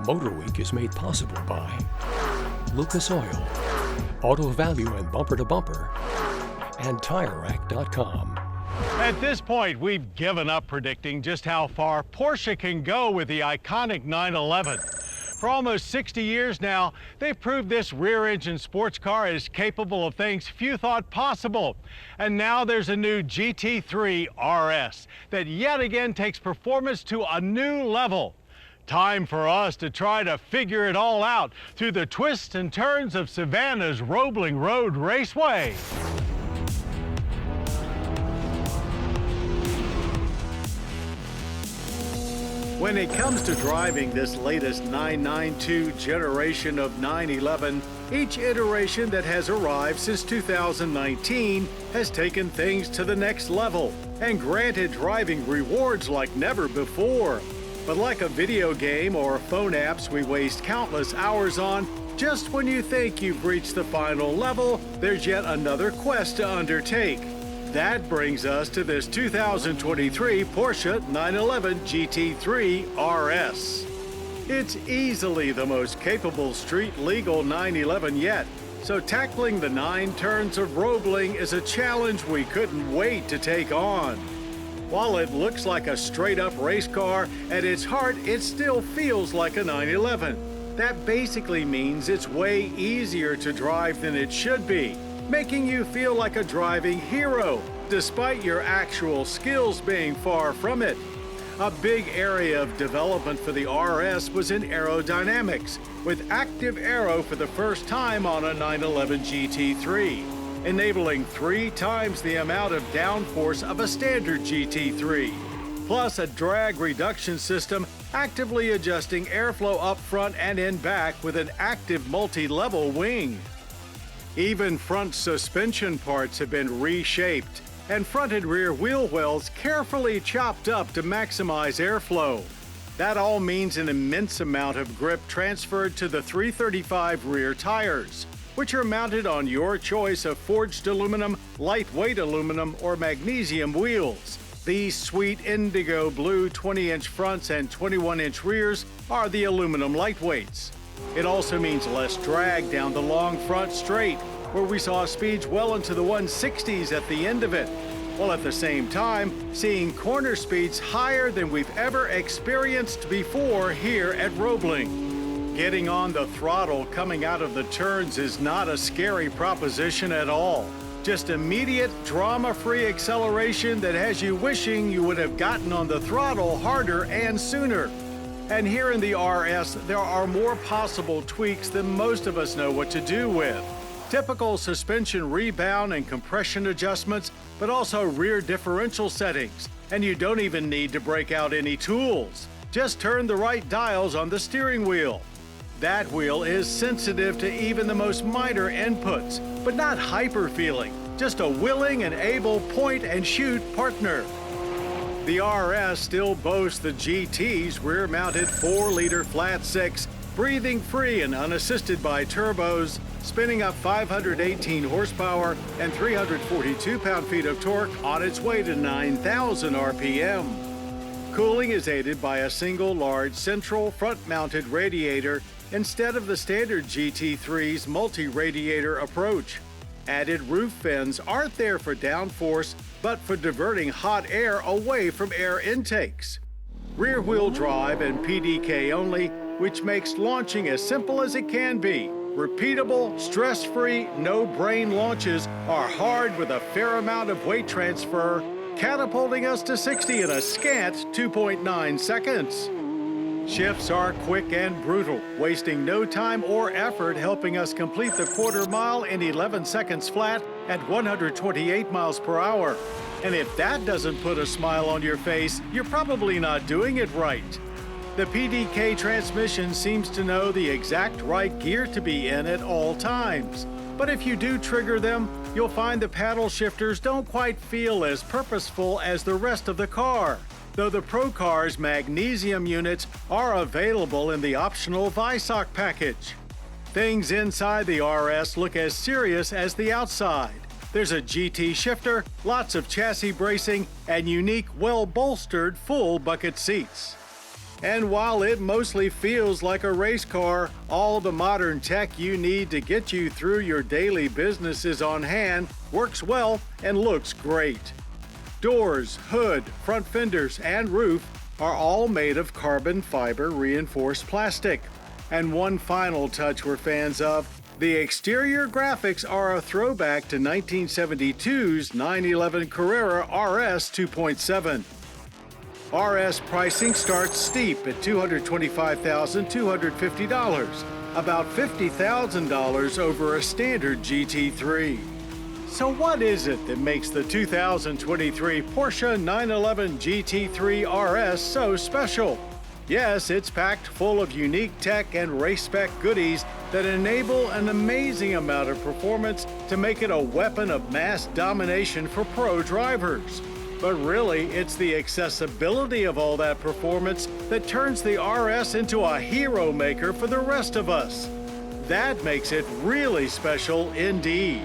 MotorWeek is made possible by Lucas Oil, Auto Value and Bumper to Bumper, and TireRack.com. At this point, we've given up predicting just how far Porsche can go with the iconic 911. For almost 60 years now, they've proved this rear-engine sports car is capable of things few thought possible. And now there's a new GT3 RS that yet again takes performance to a new level. Time for us to try to figure it all out through the twists and turns of Savannah's Roebling Road Raceway. When it comes to driving this latest 992 generation of 911, each iteration that has arrived since 2019 has taken things to the next level and granted driving rewards like never before. But like a video game or phone apps we waste countless hours on, just when you think you've reached the final level, there's yet another quest to undertake. That brings us to this 2023 Porsche 911 GT3 RS. It's easily the most capable street-legal 911 yet, so tackling the 9 turns of Roebling is a challenge we couldn't wait to take on. While it looks like a straight-up race car, at its heart it still feels like a 911. That basically means it's way easier to drive than it should be, making you feel like a driving hero, despite your actual skills being far from it. A big area of development for the RS was in aerodynamics, with active aero for the first time on a 911 GT3, enabling 3 times the amount of downforce of a standard GT3, plus a drag reduction system actively adjusting airflow up front and in back with an active multi-level wing. Even front suspension parts have been reshaped, and front and rear wheel wells carefully chopped up to maximize airflow. That all means an immense amount of grip transferred to the 335 rear tires, which are mounted on your choice of forged aluminum, lightweight aluminum, or magnesium wheels. These sweet indigo blue 20-inch fronts and 21-inch rears are the aluminum lightweights. It also means less drag down the long front straight, where we saw speeds well into the 160s at the end of it, while at the same time seeing corner speeds higher than we've ever experienced before here at Roebling. Getting on the throttle coming out of the turns is not a scary proposition at all. Just immediate, drama-free acceleration that has you wishing you would have gotten on the throttle harder and sooner. And here in the RS, there are more possible tweaks than most of us know what to do with. Typical suspension rebound and compression adjustments, but also rear differential settings. And you don't even need to break out any tools. Just turn the right dials on the steering wheel. That wheel is sensitive to even the most minor inputs, but not hyper-feeling, just a willing and able point-and-shoot partner. The RS still boasts the GT's rear-mounted 4-liter flat-six, breathing free and unassisted by turbos, spinning up 518 horsepower and 342 pound-feet of torque on its way to 9,000 RPM. Cooling is aided by a single large central front-mounted radiator instead of the standard GT3's multi-radiator approach. Added roof fins aren't there for downforce, but for diverting hot air away from air intakes. Rear-wheel drive and PDK only, which makes launching as simple as it can be. Repeatable, stress-free, no-brain launches are hard with a fair amount of weight transfer, catapulting us to 60 in a scant 2.9 seconds. Shifts are quick and brutal, wasting no time or effort, helping us complete the quarter mile in 11 seconds flat at 128 miles per hour. And if that doesn't put a smile on your face, you're probably not doing it right. The PDK transmission seems to know the exact right gear to be in at all times. But if you do trigger them, you'll find the paddle shifters don't quite feel as purposeful as the rest of the car, though the Pro Car's magnesium units are available in the optional Visoc package. Things inside the RS look as serious as the outside. There's a GT shifter, lots of chassis bracing, and unique, well-bolstered full bucket seats. And while it mostly feels like a race car, all the modern tech you need to get you through your daily business is on hand, works well, and looks great. Doors, hood, front fenders, and roof are all made of carbon fiber reinforced plastic. And one final touch we're fans of, the exterior graphics are a throwback to 1972's 911 Carrera RS 2.7. RS pricing starts steep at $225,250, about $50,000 over a standard GT3. So what is it that makes the 2023 Porsche 911 GT3 RS so special? Yes, it's packed full of unique tech and race spec goodies that enable an amazing amount of performance to make it a weapon of mass domination for pro drivers. But really, it's the accessibility of all that performance that turns the RS into a hero maker for the rest of us. That makes it really special indeed.